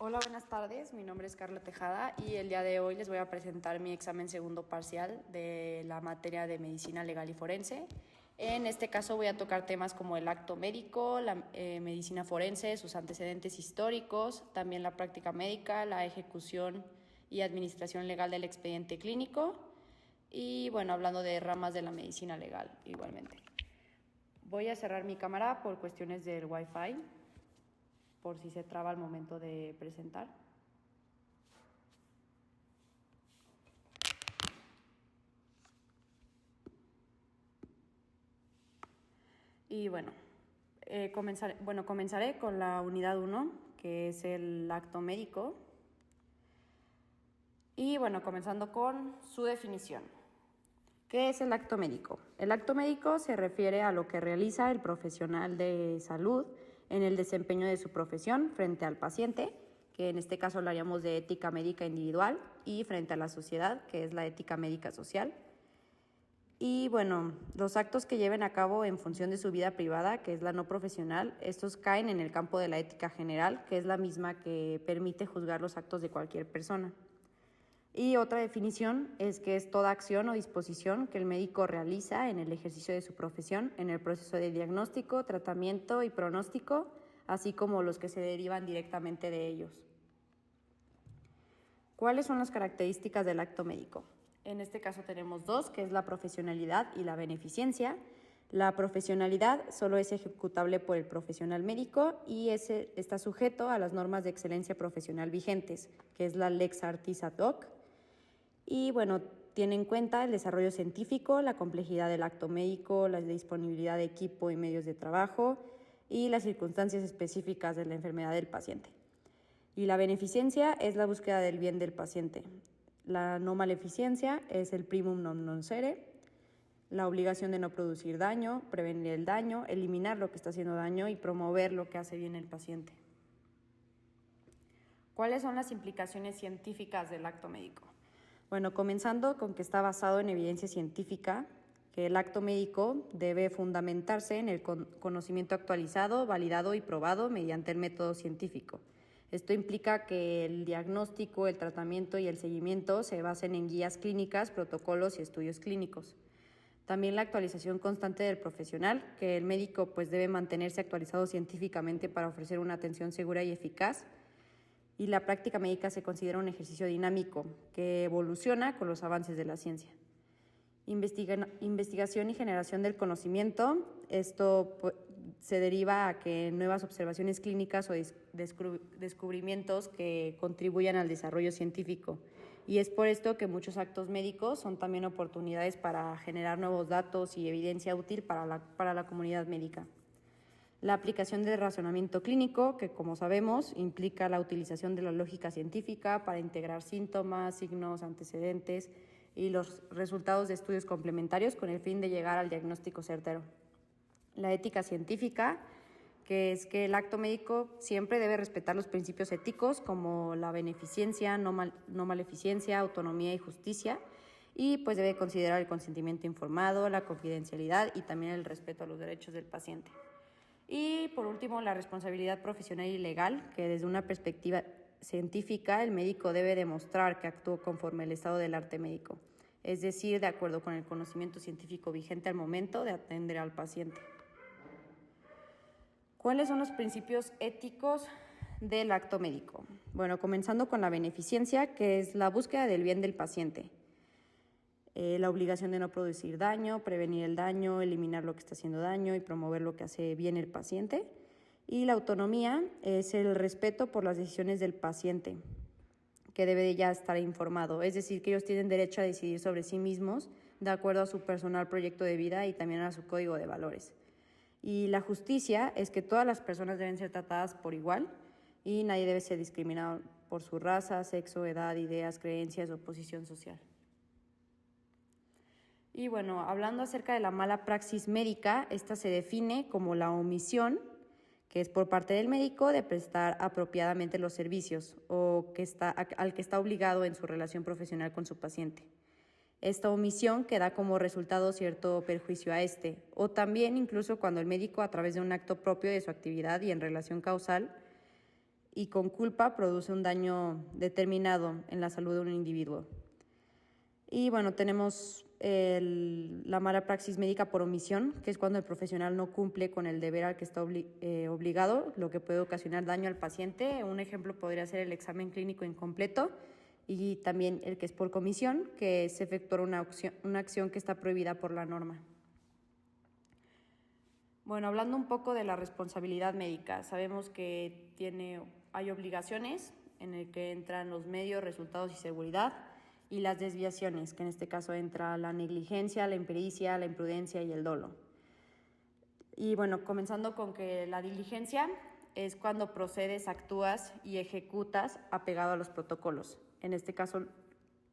Hola, buenas tardes. Mi nombre es Carla Tejada y el día de hoy les voy a presentar mi examen segundo parcial de la materia de Medicina Legal y Forense. En este caso voy a tocar temas como el acto médico, la medicina forense, sus antecedentes históricos, también la práctica médica, la ejecución y administración legal del expediente clínico y bueno, hablando de ramas de la medicina legal igualmente. Voy a cerrar mi cámara por cuestiones del Wi-Fi, por si se traba al momento de presentar. Y bueno, comenzaré con la unidad 1, que es el acto médico. Y bueno, comenzando con su definición. ¿Qué es el acto médico? El acto médico se refiere a lo que realiza el profesional de salud en el desempeño de su profesión frente al paciente, que en este caso hablaríamos de ética médica individual, y frente a la sociedad, que es la ética médica social. Y bueno, los actos que lleven a cabo en función de su vida privada, que es la no profesional, estos caen en el campo de la ética general, que es la misma que permite juzgar los actos de cualquier persona. Y otra definición es que es toda acción o disposición que el médico realiza en el ejercicio de su profesión, en el proceso de diagnóstico, tratamiento y pronóstico, así como los que se derivan directamente de ellos. ¿Cuáles son las características del acto médico? En este caso tenemos dos, que es la profesionalidad y la beneficencia. La profesionalidad solo es ejecutable por el profesional médico y está sujeto a las normas de excelencia profesional vigentes, que es la Lex Artis ad hoc. Y bueno, tiene en cuenta el desarrollo científico, la complejidad del acto médico, la disponibilidad de equipo y medios de trabajo y las circunstancias específicas de la enfermedad del paciente. Y la beneficencia es la búsqueda del bien del paciente. La no maleficencia es el primum non nocere, la obligación de no producir daño, prevenir el daño, eliminar lo que está haciendo daño y promover lo que hace bien el paciente. ¿Cuáles son las implicaciones científicas del acto médico? Bueno, comenzando con que está basado en evidencia científica, que el acto médico debe fundamentarse en el conocimiento actualizado, validado y probado mediante el método científico. Esto implica que el diagnóstico, el tratamiento y el seguimiento se basen en guías clínicas, protocolos y estudios clínicos. También la actualización constante del profesional, que el médico debe mantenerse actualizado científicamente para ofrecer una atención segura y eficaz. Y la práctica médica se considera un ejercicio dinámico que evoluciona con los avances de la ciencia. Investigación y generación del conocimiento. Esto se deriva a que nuevas observaciones clínicas o descubrimientos que contribuyan al desarrollo científico. Y es por esto que muchos actos médicos son también oportunidades para generar nuevos datos y evidencia útil para la comunidad médica. La aplicación del razonamiento clínico, que como sabemos implica la utilización de la lógica científica para integrar síntomas, signos, antecedentes y los resultados de estudios complementarios con el fin de llegar al diagnóstico certero. La ética científica, que es que el acto médico siempre debe respetar los principios éticos como la beneficencia, no maleficencia, autonomía y justicia, y debe considerar el consentimiento informado, la confidencialidad y también el respeto a los derechos del paciente. Y por último, la responsabilidad profesional y legal, que desde una perspectiva científica el médico debe demostrar que actuó conforme al estado del arte médico, es decir, de acuerdo con el conocimiento científico vigente al momento de atender al paciente. ¿Cuáles son los principios éticos del acto médico? Bueno, comenzando con la beneficencia, que es la búsqueda del bien del paciente. La obligación de no producir daño, prevenir el daño, eliminar lo que está haciendo daño y promover lo que hace bien el paciente. Y la autonomía es el respeto por las decisiones del paciente, que debe ya estar informado. Es decir, que ellos tienen derecho a decidir sobre sí mismos de acuerdo a su personal proyecto de vida y también a su código de valores. Y la justicia es que todas las personas deben ser tratadas por igual y nadie debe ser discriminado por su raza, sexo, edad, ideas, creencias o posición social. Y bueno, hablando acerca de la mala praxis médica, esta se define como la omisión, que es por parte del médico, de prestar apropiadamente los servicios o al que está obligado en su relación profesional con su paciente. Esta omisión que da como resultado cierto perjuicio a este, o también incluso cuando el médico, a través de un acto propio de su actividad y en relación causal, y con culpa produce un daño determinado en la salud de un individuo. Y bueno, tenemos la mala praxis médica por omisión, que es cuando el profesional no cumple con el deber al que está obligado, lo que puede ocasionar daño al paciente. Un ejemplo podría ser el examen clínico incompleto, y también el que es por comisión, que es efectuar una acción que está prohibida por la norma. Bueno, hablando un poco de la responsabilidad médica, sabemos que hay obligaciones en el que entran los medios, resultados y seguridad, y las desviaciones, que en este caso entra la negligencia, la impericia, la imprudencia y el dolo. Y bueno, comenzando con que la diligencia es cuando procedes, actúas y ejecutas apegado a los protocolos. En este caso,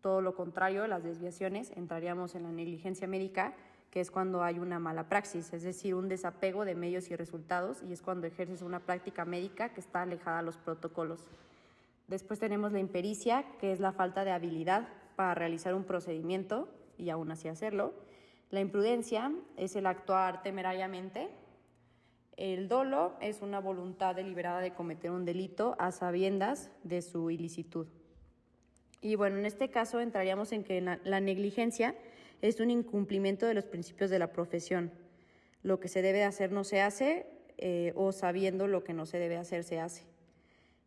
todo lo contrario, las desviaciones, entraríamos en la negligencia médica, que es cuando hay una mala praxis, es decir, un desapego de medios y resultados, y es cuando ejerces una práctica médica que está alejada a los protocolos. Después tenemos la impericia, que es la falta de habilidad para realizar un procedimiento y aún así hacerlo. La imprudencia es el actuar temerariamente. El dolo es una voluntad deliberada de cometer un delito a sabiendas de su ilicitud. Y bueno, en este caso entraríamos en que la negligencia es un incumplimiento de los principios de la profesión. Lo que se debe hacer no se hace, o sabiendo lo que no se debe hacer se hace.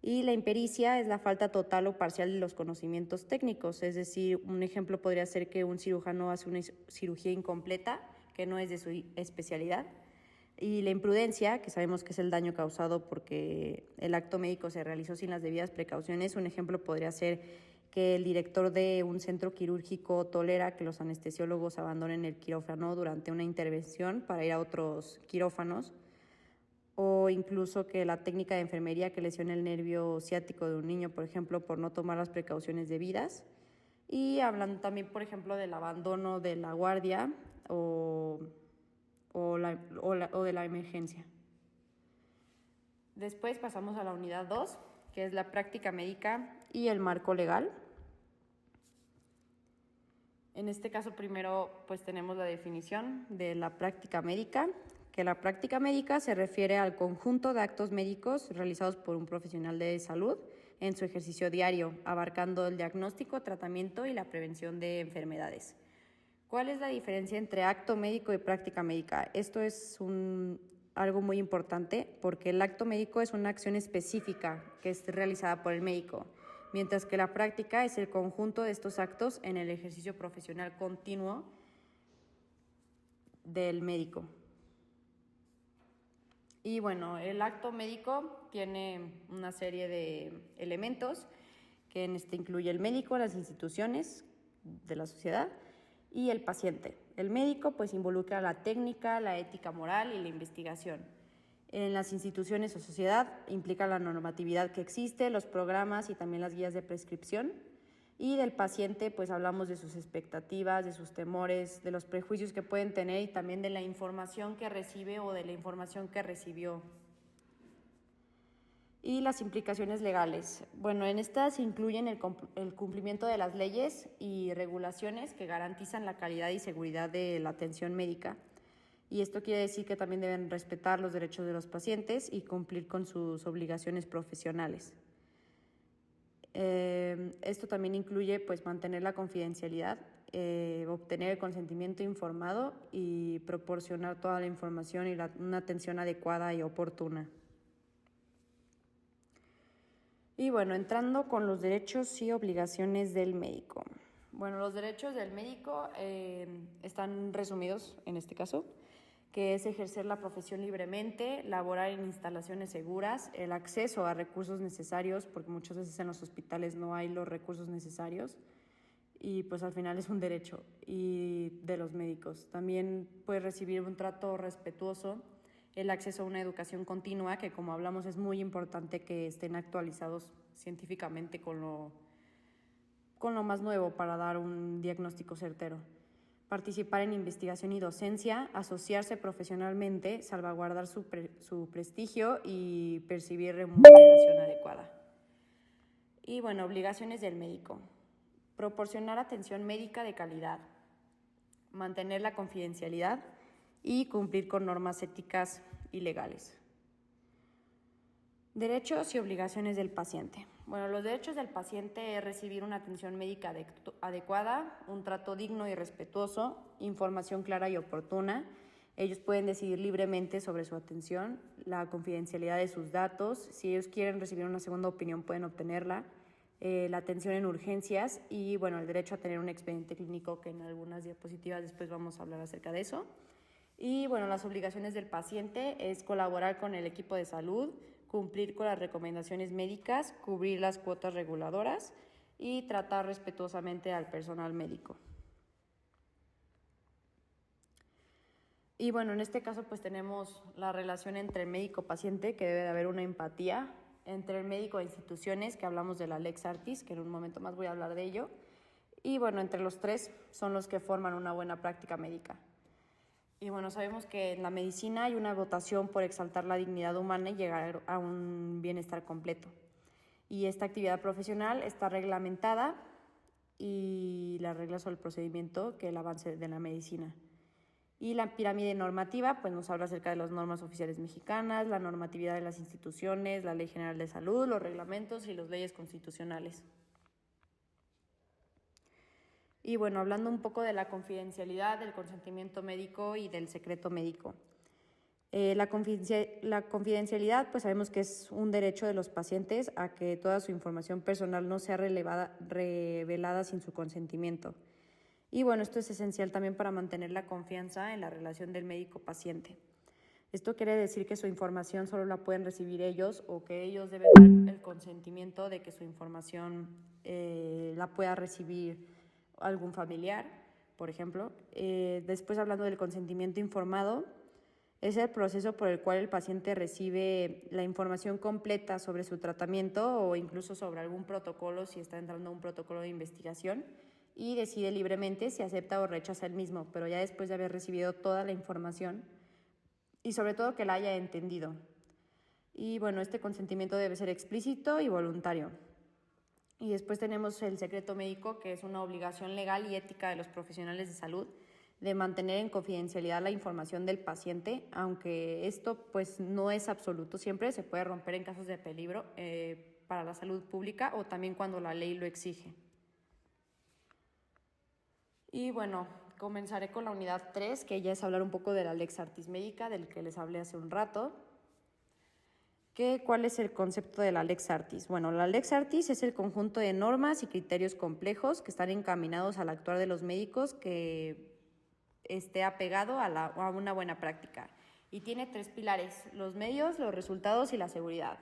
Y la impericia es la falta total o parcial de los conocimientos técnicos, es decir, un ejemplo podría ser que un cirujano hace una cirugía incompleta, que no es de su especialidad. Y la imprudencia, que sabemos que es el daño causado porque el acto médico se realizó sin las debidas precauciones. Un ejemplo podría ser que el director de un centro quirúrgico tolera que los anestesiólogos abandonen el quirófano durante una intervención para ir a otros quirófanos, o incluso que la técnica de enfermería que lesione el nervio ciático de un niño, por ejemplo, por no tomar las precauciones debidas. Y hablando también, por ejemplo, del abandono de la guardia o de la emergencia. Después pasamos a la unidad 2, que es la práctica médica y el marco legal. En este caso, primero, pues tenemos la definición de la práctica médica, que la práctica médica se refiere al conjunto de actos médicos realizados por un profesional de salud en su ejercicio diario, abarcando el diagnóstico, tratamiento y la prevención de enfermedades. ¿Cuál es la diferencia entre acto médico y práctica médica? Esto es algo muy importante porque el acto médico es una acción específica que es realizada por el médico, mientras que la práctica es el conjunto de estos actos en el ejercicio profesional continuo del médico. Y bueno, el acto médico tiene una serie de elementos que incluye el médico, las instituciones de la sociedad y el paciente. El médico pues involucra la técnica, la ética moral y la investigación. En las instituciones o sociedad implica la normatividad que existe, los programas y también las guías de prescripción. Y del paciente pues hablamos de sus expectativas, de sus temores, de los prejuicios que pueden tener y también de la información que recibe o de la información que recibió. Y las implicaciones legales. Bueno, en estas incluyen el cumplimiento de las leyes y regulaciones que garantizan la calidad y seguridad de la atención médica. Y esto quiere decir que también deben respetar los derechos de los pacientes y cumplir con sus obligaciones profesionales. Esto también incluye pues, mantener la confidencialidad, obtener el consentimiento informado y proporcionar toda la información y una atención adecuada y oportuna. Y bueno, entrando con los derechos y obligaciones del médico. Bueno, los derechos del médico están resumidos en este caso, que es ejercer la profesión libremente, laborar en instalaciones seguras, el acceso a recursos necesarios, porque muchas veces en los hospitales no hay los recursos necesarios, y pues al final es un derecho y de los médicos. También puede recibir un trato respetuoso, el acceso a una educación continua, que como hablamos es muy importante que estén actualizados científicamente con lo más nuevo para dar un diagnóstico certero. Participar en investigación y docencia, asociarse profesionalmente, salvaguardar su prestigio y percibir remuneración adecuada. Y bueno, obligaciones del médico. Proporcionar atención médica de calidad, mantener la confidencialidad y cumplir con normas éticas y legales. Derechos y obligaciones del paciente. Bueno, los derechos del paciente es recibir una atención médica adecuada, un trato digno y respetuoso, información clara y oportuna. Ellos pueden decidir libremente sobre su atención, la confidencialidad de sus datos. Si ellos quieren recibir una segunda opinión, pueden obtenerla. La atención en urgencias y, bueno, el derecho a tener un expediente clínico, que en algunas diapositivas después vamos a hablar acerca de eso. Y, bueno, las obligaciones del paciente es colaborar con el equipo de salud, cumplir con las recomendaciones médicas, cubrir las cuotas reguladoras y tratar respetuosamente al personal médico. Y bueno, en este caso pues tenemos la relación entre el médico-paciente, que debe de haber una empatía, entre el médico e instituciones, que hablamos de la Lex Artis, que en un momento más voy a hablar de ello, y bueno, entre los tres son los que forman una buena práctica médica. Y bueno, sabemos que en la medicina hay una votación por exaltar la dignidad humana y llegar a un bienestar completo. Y esta actividad profesional está reglamentada y las reglas sobre el procedimiento, que el avance de la medicina. Y la pirámide normativa pues nos habla acerca de las normas oficiales mexicanas, la normatividad de las instituciones, la Ley General de Salud, los reglamentos y las leyes constitucionales. Y bueno, hablando un poco de la confidencialidad, del consentimiento médico y del secreto médico. La confidencialidad, pues sabemos que es un derecho de los pacientes a que toda su información personal no sea revelada sin su consentimiento. Y bueno, esto es esencial también para mantener la confianza en la relación del médico-paciente. Esto quiere decir que su información solo la pueden recibir ellos, o que ellos deben dar el consentimiento de que su información la pueda recibir algún familiar, por ejemplo. Después, hablando del consentimiento informado, es el proceso por el cual el paciente recibe la información completa sobre su tratamiento o incluso sobre algún protocolo, si está entrando a un protocolo de investigación, y decide libremente si acepta o rechaza el mismo, pero ya después de haber recibido toda la información y sobre todo que la haya entendido. Y bueno, este consentimiento debe ser explícito y voluntario. Y después tenemos el secreto médico, que es una obligación legal y ética de los profesionales de salud de mantener en confidencialidad la información del paciente, aunque esto pues no es absoluto, siempre se puede romper en casos de peligro para la salud pública o también cuando la ley lo exige. Y bueno, comenzaré con la unidad 3, que ya es hablar un poco de la Lex Artis Médica, del que les hablé hace un rato. ¿Cuál es el concepto de la Lex Artis? Bueno, la Lex Artis es el conjunto de normas y criterios complejos que están encaminados al actuar de los médicos que esté apegado a una buena práctica. Y tiene 3 pilares: los medios, los resultados y la seguridad.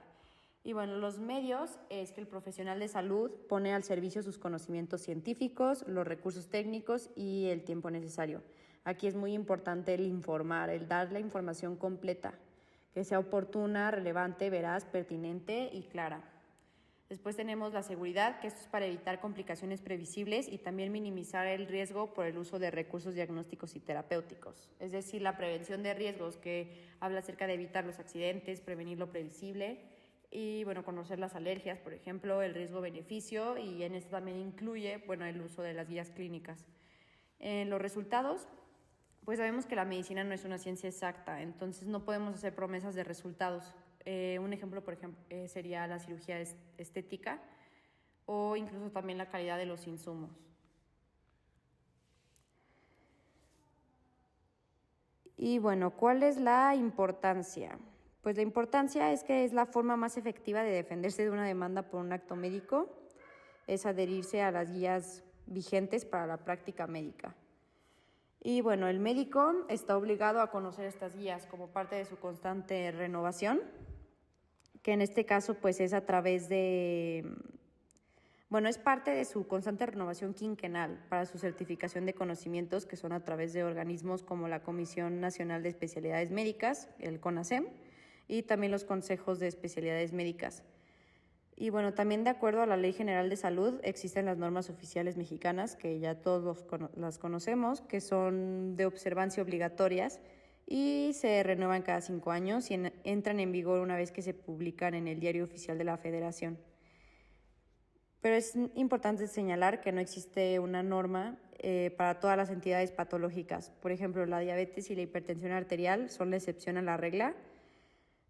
Y bueno, los medios es que el profesional de salud pone al servicio sus conocimientos científicos, los recursos técnicos y el tiempo necesario. Aquí es muy importante el informar, el dar la información completa, que sea oportuna, relevante, veraz, pertinente y clara. Después tenemos la seguridad, que esto es para evitar complicaciones previsibles y también minimizar el riesgo por el uso de recursos diagnósticos y terapéuticos. Es decir, la prevención de riesgos, que habla acerca de evitar los accidentes, prevenir lo previsible y bueno, conocer las alergias, por ejemplo, el riesgo-beneficio, y en esto también incluye el uso de las guías clínicas. En los resultados, pues sabemos que la medicina no es una ciencia exacta, entonces no podemos hacer promesas de resultados. Un ejemplo, por ejemplo, sería la cirugía estética o incluso también la calidad de los insumos. Y bueno, ¿cuál es la importancia? Pues la importancia es que es la forma más efectiva de defenderse de una demanda por un acto médico, es adherirse a las guías vigentes para la práctica médica. Y bueno, el médico está obligado a conocer estas guías como parte de su constante renovación, que en este caso pues es a través de, es parte de su constante renovación quinquenal para su certificación de conocimientos, que son a través de organismos como la Comisión Nacional de Especialidades Médicas, el CONASEM, y también los consejos de especialidades médicas. Y bueno, también de acuerdo a la Ley General de Salud existen las normas oficiales mexicanas, que ya todos las conocemos, que son de observancia obligatorias y se renuevan cada 5 años y entran en vigor una vez que se publican en el Diario Oficial de la Federación. Pero es importante señalar que no existe una norma para todas las entidades patológicas. Por ejemplo, la diabetes y la hipertensión arterial son la excepción a la regla,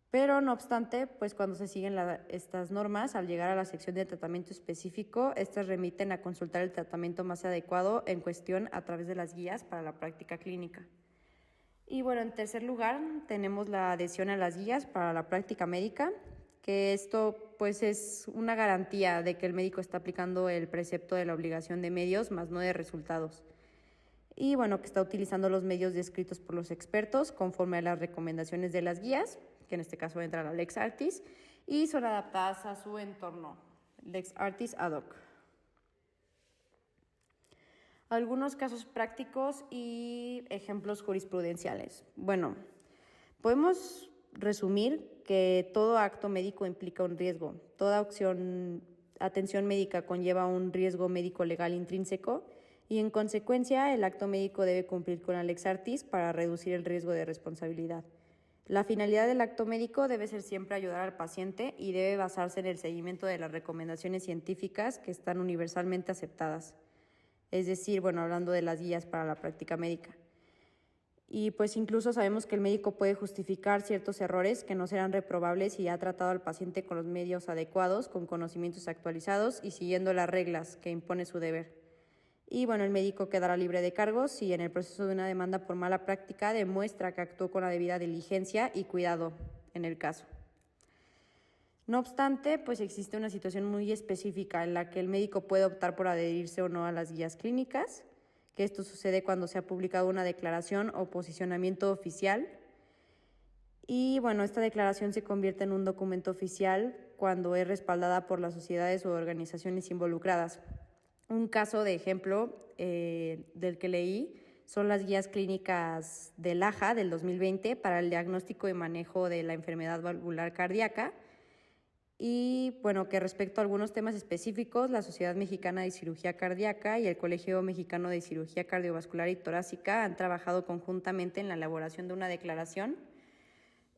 Pero no obstante, pues cuando se siguen estas normas, al llegar a la sección de tratamiento específico, estas remiten a consultar el tratamiento más adecuado en cuestión a través de las guías para la práctica clínica. Y bueno, en tercer lugar, tenemos la adhesión a las guías para la práctica médica, que esto pues es una garantía de que el médico está aplicando el precepto de la obligación de medios más no de resultados. Y bueno, que está utilizando los medios descritos por los expertos conforme a las recomendaciones de las guías, que en este caso entra la Lex Artis, y son adaptadas a su entorno, Lex Artis ad hoc. Algunos casos prácticos y ejemplos jurisprudenciales. Bueno, podemos resumir que todo acto médico implica un riesgo. Toda atención médica conlleva un riesgo médico legal intrínseco y en consecuencia el acto médico debe cumplir con la Lex Artis para reducir el riesgo de responsabilidad. La finalidad del acto médico debe ser siempre ayudar al paciente y debe basarse en el seguimiento de las recomendaciones científicas que están universalmente aceptadas. Es decir, bueno, hablando de las guías para la práctica médica. Y pues incluso sabemos que el médico puede justificar ciertos errores que no serán reprobables si ha tratado al paciente con los medios adecuados, con conocimientos actualizados y siguiendo las reglas que impone su deber. Y bueno, el médico quedará libre de cargos si en el proceso de una demanda por mala práctica demuestra que actuó con la debida diligencia y cuidado en el caso. No obstante, pues existe una situación muy específica en la que el médico puede optar por adherirse o no a las guías clínicas, que esto sucede cuando se ha publicado una declaración o posicionamiento oficial. Y bueno, esta declaración se convierte en un documento oficial cuando es respaldada por las sociedades o organizaciones involucradas. Un caso de ejemplo del que leí son las guías clínicas del AJA del 2020 para el diagnóstico y manejo de la enfermedad valvular cardíaca. Y bueno, que respecto a algunos temas específicos, la Sociedad Mexicana de Cirugía Cardíaca y el Colegio Mexicano de Cirugía Cardiovascular y Torácica han trabajado conjuntamente en la elaboración de una declaración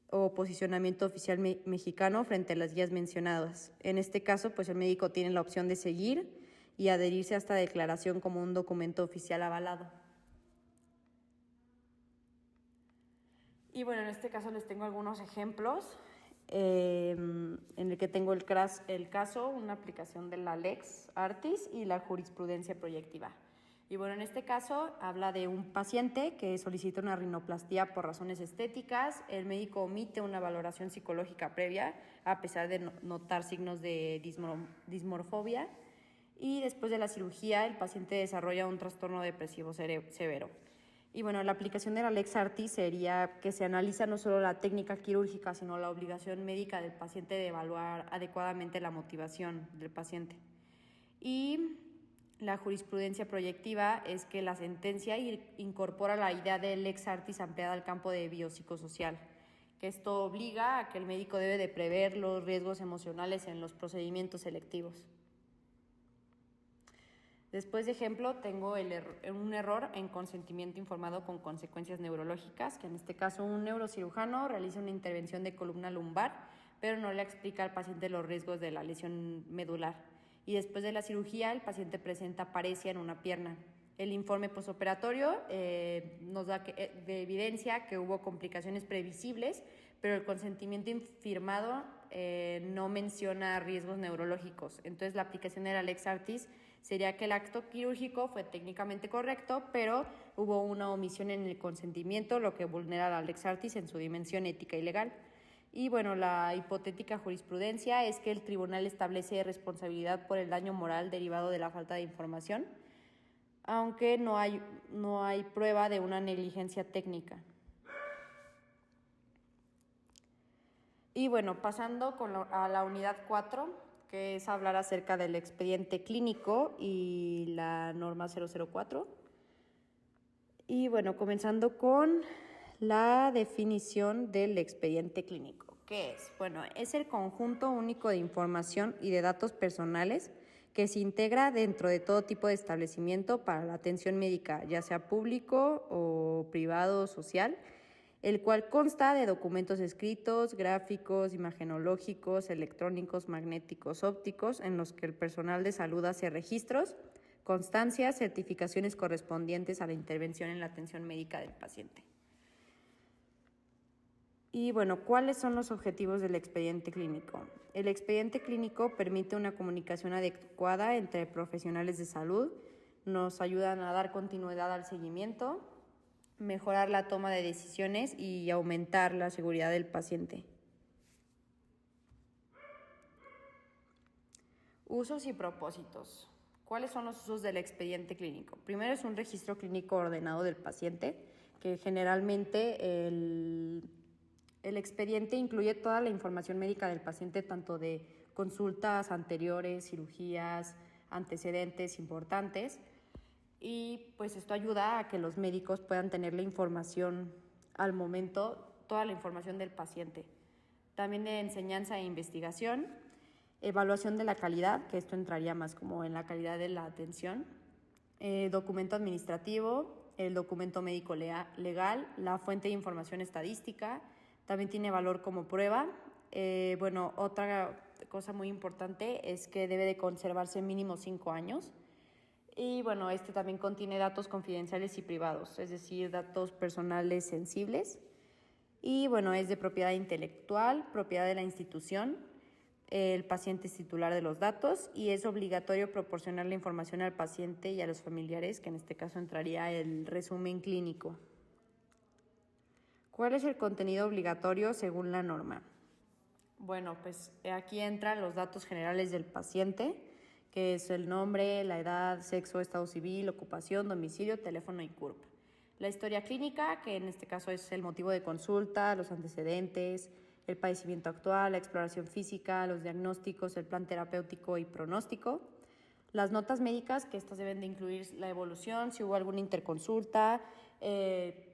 o posicionamiento oficial mexicano frente a las guías mencionadas. En este caso, pues el médico tiene la opción de seguir y adherirse a esta declaración como un documento oficial avalado. Y bueno, en este caso les tengo algunos ejemplos. En el que tengo el caso, una aplicación de la Lex Artis y la jurisprudencia proyectiva. Y bueno, en este caso habla de un paciente que solicita una rinoplastia por razones estéticas. El médico omite una valoración psicológica previa a pesar de notar signos de dismorfobia. Y después de la cirugía, el paciente desarrolla un trastorno depresivo severo. Y bueno, la aplicación de la Lex Artis sería que se analiza no solo la técnica quirúrgica, sino la obligación médica del paciente de evaluar adecuadamente la motivación del paciente. Y la jurisprudencia proyectiva es que la sentencia incorpora la idea de Lex Artis ampliada al campo de biopsicosocial, que esto obliga a que el médico debe de prever los riesgos emocionales en los procedimientos selectivos. Después de ejemplo, tengo un error en consentimiento informado con consecuencias neurológicas, que en este caso un neurocirujano realiza una intervención de columna lumbar, pero no le explica al paciente los riesgos de la lesión medular. Y después de la cirugía, el paciente presenta paresia en una pierna. El informe postoperatorio nos da de evidencia que hubo complicaciones previsibles, pero el consentimiento informado no menciona riesgos neurológicos. Entonces, la aplicación de la Lex Artis sería que el acto quirúrgico fue técnicamente correcto, pero hubo una omisión en el consentimiento, lo que vulnera la Lex Artis en su dimensión ética y legal. Y bueno, la hipotética jurisprudencia es que el tribunal establece responsabilidad por el daño moral derivado de la falta de información, aunque no hay prueba de una negligencia técnica. Y bueno, pasando a la unidad 4, que es hablar acerca del expediente clínico y la norma 004. Y bueno, comenzando con la definición del expediente clínico. ¿Qué es? Bueno, es el conjunto único de información y de datos personales que se integra dentro de todo tipo de establecimiento para la atención médica, ya sea público o privado o social, el cual consta de documentos escritos, gráficos, imagenológicos, electrónicos, magnéticos, ópticos, en los que el personal de salud hace registros, constancias, certificaciones correspondientes a la intervención en la atención médica del paciente. Y bueno, ¿cuáles son los objetivos del expediente clínico? El expediente clínico permite una comunicación adecuada entre profesionales de salud, nos ayudan a dar continuidad al seguimiento, mejorar la toma de decisiones y aumentar la seguridad del paciente. Usos y propósitos. ¿Cuáles son los usos del expediente clínico? Primero es un registro clínico ordenado del paciente, que generalmente el expediente incluye toda la información médica del paciente, tanto de consultas anteriores, cirugías, antecedentes importantes, y pues esto ayuda a que los médicos puedan tener la información al momento, toda la información del paciente. También de enseñanza e investigación, evaluación de la calidad, que esto entraría más como en la calidad de la atención, documento administrativo, el documento médico legal, la fuente de información estadística, también tiene valor como prueba. Otra cosa muy importante es que debe de conservarse mínimo 5 años. Y bueno, este también contiene datos confidenciales y privados, es decir, datos personales sensibles. Y bueno, es de propiedad intelectual, propiedad de la institución. El paciente es titular de los datos y es obligatorio proporcionar la información al paciente y a los familiares, que en este caso entraría el resumen clínico. ¿Cuál es el contenido obligatorio según la norma? Bueno, pues aquí entran los datos generales del paciente, que es el nombre, la edad, sexo, estado civil, ocupación, domicilio, teléfono y CURP. La historia clínica, que en este caso es el motivo de consulta, los antecedentes, el padecimiento actual, la exploración física, los diagnósticos, el plan terapéutico y pronóstico. Las notas médicas, que estas deben de incluir la evolución, si hubo alguna interconsulta,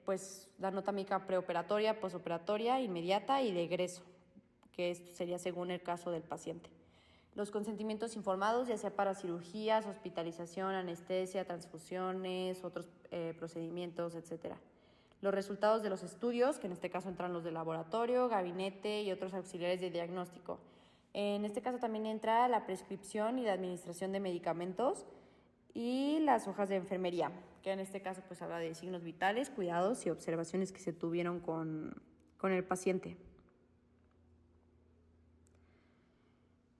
pues la nota médica preoperatoria, posoperatoria, inmediata y de egreso, que esto sería según el caso del paciente. Los consentimientos informados, ya sea para cirugías, hospitalización, anestesia, transfusiones, otros procedimientos, etc. Los resultados de los estudios, que en este caso entran los de laboratorio, gabinete y otros auxiliares de diagnóstico. En este caso también entra la prescripción y la administración de medicamentos y las hojas de enfermería, que en este caso pues habla de signos vitales, cuidados y observaciones que se tuvieron con el paciente.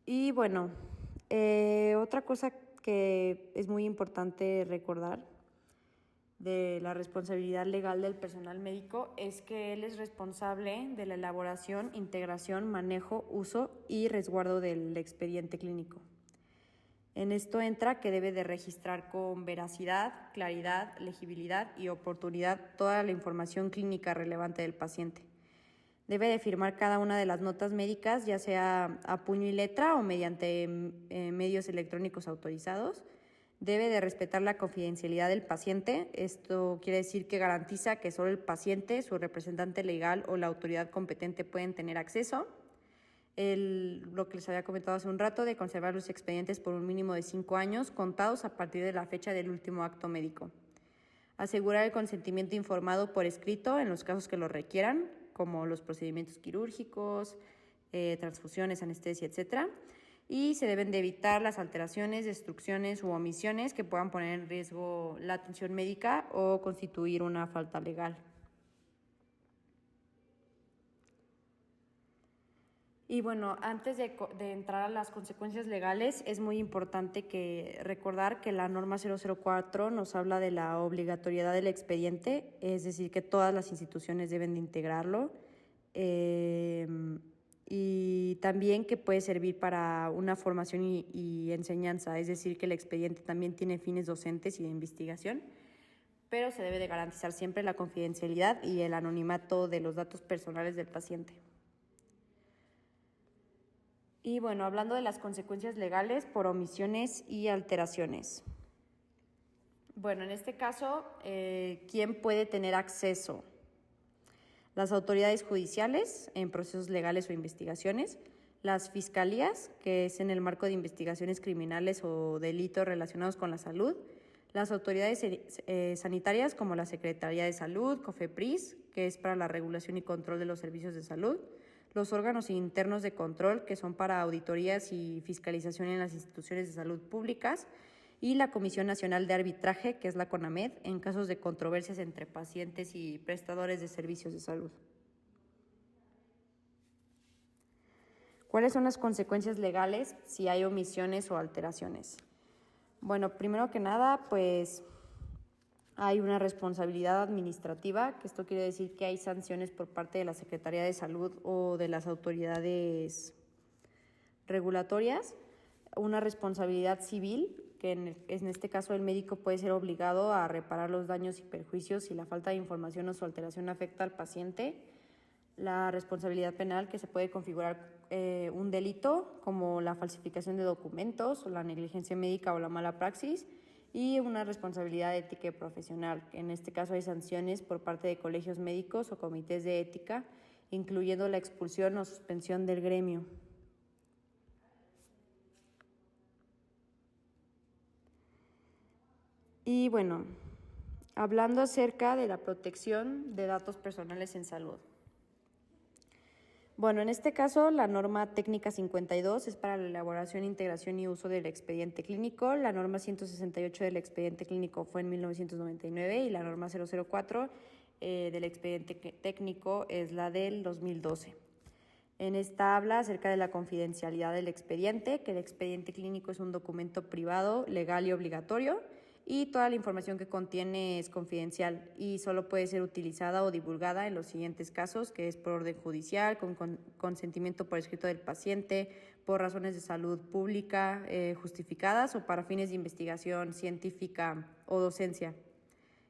Y bueno, otra cosa que es muy importante recordar de la responsabilidad legal del personal médico es que él es responsable de la elaboración, integración, manejo, uso y resguardo del expediente clínico. En esto entra que debe de registrar con veracidad, claridad, legibilidad y oportunidad toda la información clínica relevante del paciente. Debe de firmar cada una de las notas médicas, ya sea a puño y letra o mediante medios electrónicos autorizados. Debe de respetar la confidencialidad del paciente. Esto quiere decir que garantiza que solo el paciente, su representante legal o la autoridad competente pueden tener acceso. Lo que les había comentado hace un rato, de conservar los expedientes por un mínimo de 5 años, contados a partir de la fecha del último acto médico. Asegurar el consentimiento informado por escrito en los casos que lo requieran, como los procedimientos quirúrgicos, transfusiones, anestesia, etc. Y se deben de evitar las alteraciones, destrucciones u omisiones que puedan poner en riesgo la atención médica o constituir una falta legal. Y bueno, antes de entrar a las consecuencias legales, es muy importante recordar que la norma 004 nos habla de la obligatoriedad del expediente, es decir, que todas las instituciones deben de integrarlo, y también que puede servir para una formación y enseñanza, es decir, que el expediente también tiene fines docentes y de investigación, pero se debe de garantizar siempre la confidencialidad y el anonimato de los datos personales del paciente. Y bueno, hablando de las consecuencias legales por omisiones y alteraciones. Bueno, en este caso, ¿quién puede tener acceso? Las autoridades judiciales en procesos legales o investigaciones, las fiscalías, que es en el marco de investigaciones criminales o delitos relacionados con la salud, las autoridades sanitarias como la Secretaría de Salud, COFEPRIS, que es para la regulación y control de los servicios de salud, los órganos internos de control, que son para auditorías y fiscalización en las instituciones de salud públicas, y la Comisión Nacional de Arbitraje, que es la CONAMED, en casos de controversias entre pacientes y prestadores de servicios de salud. ¿Cuáles son las consecuencias legales si hay omisiones o alteraciones? Bueno, primero que nada, pues hay una responsabilidad administrativa, que esto quiere decir que hay sanciones por parte de la Secretaría de Salud o de las autoridades regulatorias, una responsabilidad civil, que en este caso el médico puede ser obligado a reparar los daños y perjuicios si la falta de información o su alteración afecta al paciente, la responsabilidad penal, que se puede configurar un delito como la falsificación de documentos o la negligencia médica o la mala praxis, y una responsabilidad ética y profesional, que en este caso hay sanciones por parte de colegios médicos o comités de ética, incluyendo la expulsión o suspensión del gremio. Y bueno, hablando acerca de la protección de datos personales en salud. Bueno, en este caso, la norma técnica 52 es para la elaboración, integración y uso del expediente clínico. La norma 168 del expediente clínico fue en 1999 y la norma 004 del expediente técnico es la del 2012. En esta habla acerca de la confidencialidad del expediente, que el expediente clínico es un documento privado, legal y obligatorio, y toda la información que contiene es confidencial y solo puede ser utilizada o divulgada en los siguientes casos, que es por orden judicial, con consentimiento por escrito del paciente, por razones de salud pública justificadas o para fines de investigación científica o docencia,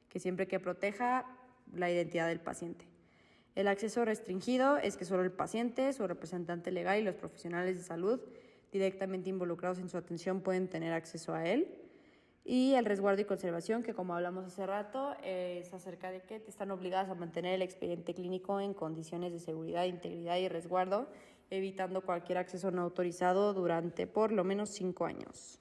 que siempre que proteja la identidad del paciente. El acceso restringido es que solo el paciente, su representante legal y los profesionales de salud directamente involucrados en su atención pueden tener acceso a él. Y el resguardo y conservación, que como hablamos hace rato, es acerca de que están obligadas a mantener el expediente clínico en condiciones de seguridad, integridad y resguardo, evitando cualquier acceso no autorizado durante por lo menos 5 años.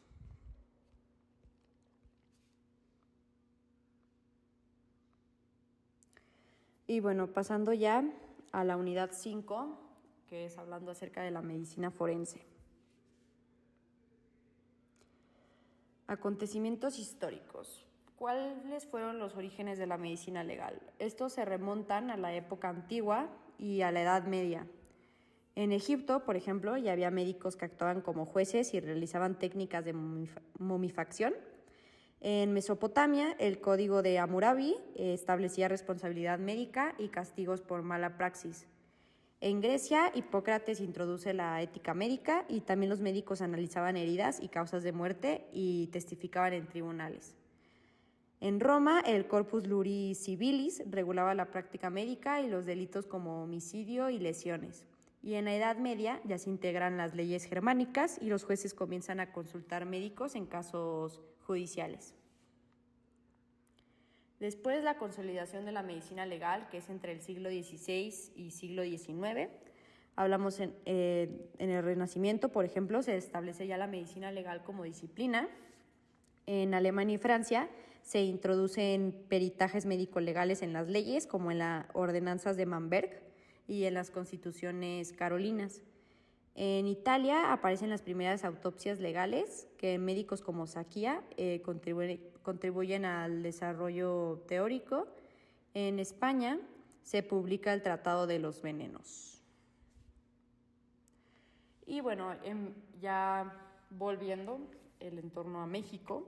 Y bueno, pasando ya a la unidad 5, que es hablando acerca de la medicina forense. Acontecimientos históricos. ¿Cuáles fueron los orígenes de la medicina legal? Estos se remontan a la época antigua y a la Edad Media. En Egipto, por ejemplo, ya había médicos que actuaban como jueces y realizaban técnicas de momifacción. En Mesopotamia, el Código de Hammurabi establecía responsabilidad médica y castigos por mala praxis. En Grecia, Hipócrates introduce la ética médica y también los médicos analizaban heridas y causas de muerte y testificaban en tribunales. En Roma, el Corpus Juris Civilis regulaba la práctica médica y los delitos como homicidio y lesiones. Y en la Edad Media ya se integran las leyes germánicas y los jueces comienzan a consultar médicos en casos judiciales. Después, la consolidación de la medicina legal, que es entre el siglo XVI y siglo XIX. Hablamos en el Renacimiento, por ejemplo, se establece ya la medicina legal como disciplina. En Alemania y Francia se introducen peritajes médico-legales en las leyes, como en las ordenanzas de Manberg y en las constituciones carolinas. En Italia aparecen las primeras autopsias legales, que médicos como Sacchia contribuyen al desarrollo teórico. En España se publica el Tratado de los Venenos. Y bueno, ya volviendo el entorno a México,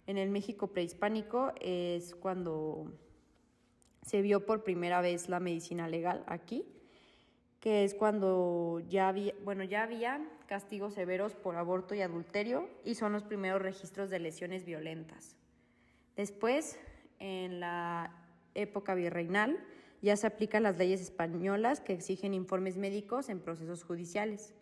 en el México prehispánico es cuando se vio por primera vez la medicina legal aquí, que es cuando ya había castigos severos por aborto y adulterio y son los primeros registros de lesiones violentas. Después, en la época virreinal, ya se aplican las leyes españolas que exigen informes médicos en procesos judiciales.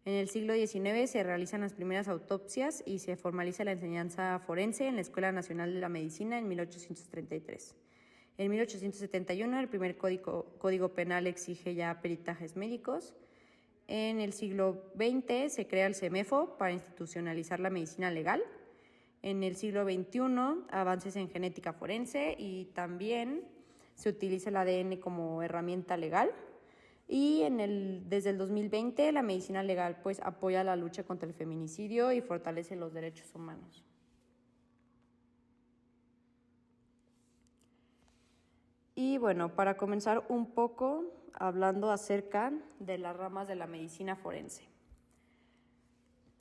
En el siglo XIX se realizan las primeras autopsias y se formaliza la enseñanza forense en la Escuela Nacional de la Medicina en 1833. En 1871 el primer código penal exige ya peritajes médicos. En el siglo XX se crea el CEMEFO para institucionalizar la medicina legal. En el siglo XXI avances en genética forense y también se utiliza el ADN como herramienta legal. Y desde el 2020 la medicina legal pues apoya la lucha contra el feminicidio y fortalece los derechos humanos. Y bueno, para comenzar un poco hablando acerca de las ramas de la medicina forense.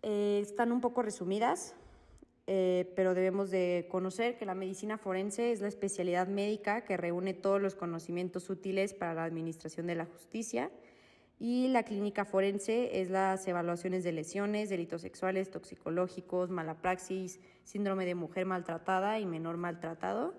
Están un poco resumidas, pero debemos de conocer que la medicina forense es la especialidad médica que reúne todos los conocimientos útiles para la administración de la justicia, y la clínica forense es las evaluaciones de lesiones, delitos sexuales, toxicológicos, mala praxis, síndrome de mujer maltratada y menor maltratado.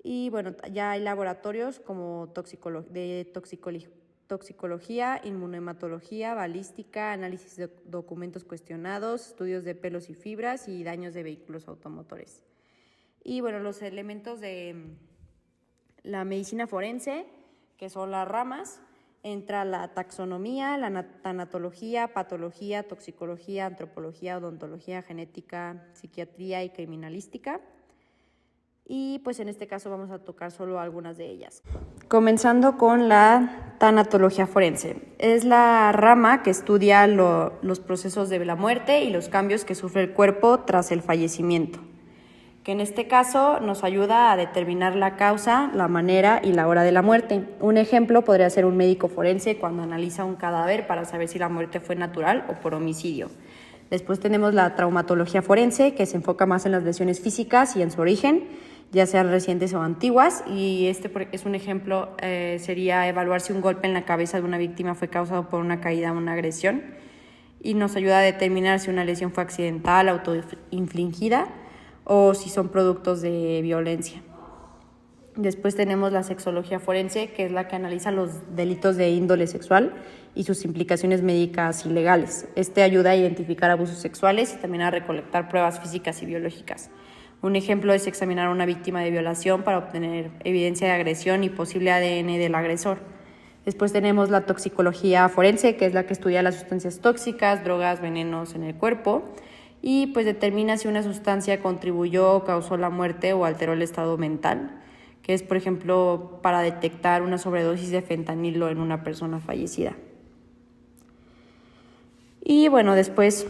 Y bueno, ya hay laboratorios como toxicología, inmunohematología, balística, análisis de documentos cuestionados, estudios de pelos y fibras y daños de vehículos automotores. Y bueno, los elementos de la medicina forense, que son las ramas, entra la taxonomía, la tanatología, patología, toxicología, antropología, odontología, genética, psiquiatría y criminalística. Y pues en este caso vamos a tocar solo algunas de ellas. Comenzando con la tanatología forense. Es la rama que estudia los procesos de la muerte y los cambios que sufre el cuerpo tras el fallecimiento, que en este caso nos ayuda a determinar la causa, la manera y la hora de la muerte. Un ejemplo podría ser un médico forense cuando analiza un cadáver para saber si la muerte fue natural o por homicidio. Después tenemos la traumatología forense, que se enfoca más en las lesiones físicas y en su origen, ya sean recientes o antiguas, y este es un ejemplo, sería evaluar si un golpe en la cabeza de una víctima fue causado por una caída o una agresión, y nos ayuda a determinar si una lesión fue accidental, autoinfligida, o si son productos de violencia. Después tenemos la sexología forense, que es la que analiza los delitos de índole sexual y sus implicaciones médicas y legales. Este ayuda a identificar abusos sexuales y también a recolectar pruebas físicas y biológicas. Un ejemplo es examinar a una víctima de violación para obtener evidencia de agresión y posible ADN del agresor. Después tenemos la toxicología forense, que es la que estudia las sustancias tóxicas, drogas, venenos en el cuerpo, y pues determina si una sustancia contribuyó o causó la muerte o alteró el estado mental, que es, por ejemplo, para detectar una sobredosis de fentanilo en una persona fallecida. Y bueno, después,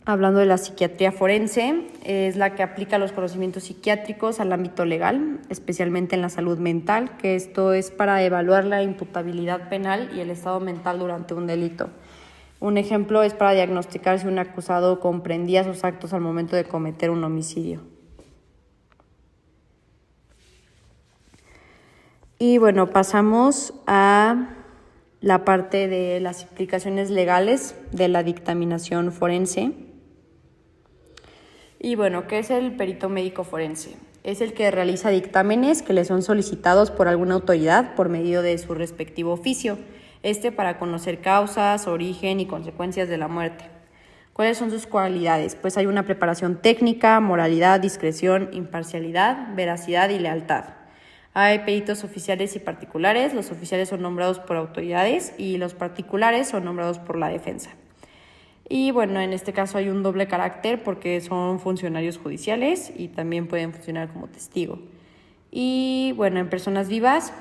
hablando de la psiquiatría forense, es la que aplica los conocimientos psiquiátricos al ámbito legal, especialmente en la salud mental, que esto es para evaluar la imputabilidad penal y el estado mental durante un delito. Un ejemplo es para diagnosticar si un acusado comprendía sus actos al momento de cometer un homicidio. Y bueno, pasamos a la parte de las implicaciones legales de la dictaminación forense. Y bueno, ¿qué es el perito médico forense? Es el que realiza dictámenes que le son solicitados por alguna autoridad por medio de su respectivo oficio, para conocer causas, origen y consecuencias de la muerte. ¿Cuáles son sus cualidades? Pues hay una preparación técnica, moralidad, discreción, imparcialidad, veracidad y lealtad. Hay peritos oficiales y particulares. Los oficiales son nombrados por autoridades y los particulares son nombrados por la defensa. Y bueno, en este caso hay un doble carácter porque son funcionarios judiciales y también pueden funcionar como testigo. Y bueno, en personas vivas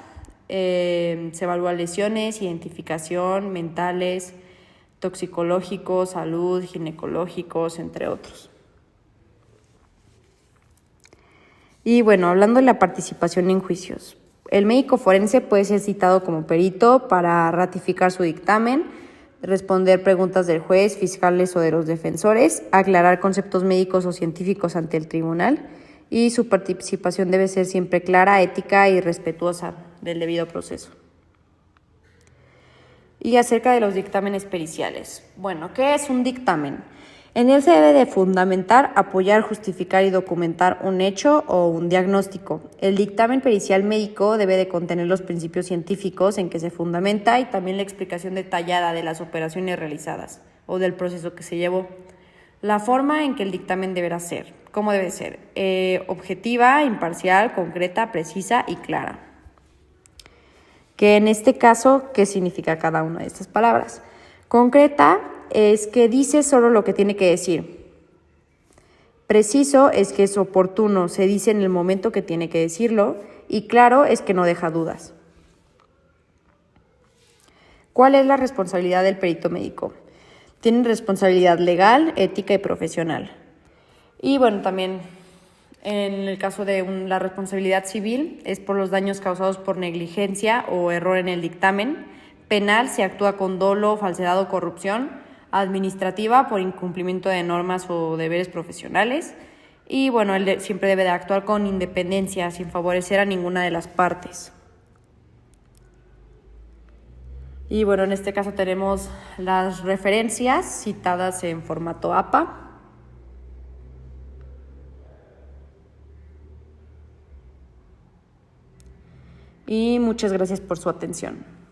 se evalúan lesiones, identificación, mentales, toxicológicos, salud, ginecológicos, entre otros. Y bueno, hablando de la participación en juicios, el médico forense puede ser citado como perito para ratificar su dictamen, responder preguntas del juez, fiscales o de los defensores, aclarar conceptos médicos o científicos ante el tribunal, y su participación debe ser siempre clara, ética y respetuosa del debido proceso. Y acerca de los dictámenes periciales. Bueno, ¿qué es un dictamen? En él se debe de fundamentar, apoyar, justificar y documentar un hecho o un diagnóstico. El dictamen pericial médico debe de contener los principios científicos en que se fundamenta y también la explicación detallada de las operaciones realizadas o del proceso que se llevó. La forma en que el dictamen deberá ser. ¿Cómo debe ser? Objetiva, imparcial, concreta, precisa y clara. Que en este caso, ¿qué significa cada una de estas palabras? Concreta es que dice solo lo que tiene que decir. Preciso es que es oportuno, se dice en el momento que tiene que decirlo. Y claro es que no deja dudas. ¿Cuál es la responsabilidad del perito médico? Tienen responsabilidad legal, ética y profesional. Y bueno, también en el caso de la responsabilidad civil es por los daños causados por negligencia o error en el dictamen. Penal se actúa con dolo, falsedad o corrupción. administrativa por incumplimiento de normas o deberes profesionales. Y bueno, él siempre debe de actuar con independencia, sin favorecer a ninguna de las partes. Y bueno, en este caso tenemos las referencias citadas en formato APA. Y muchas gracias por su atención.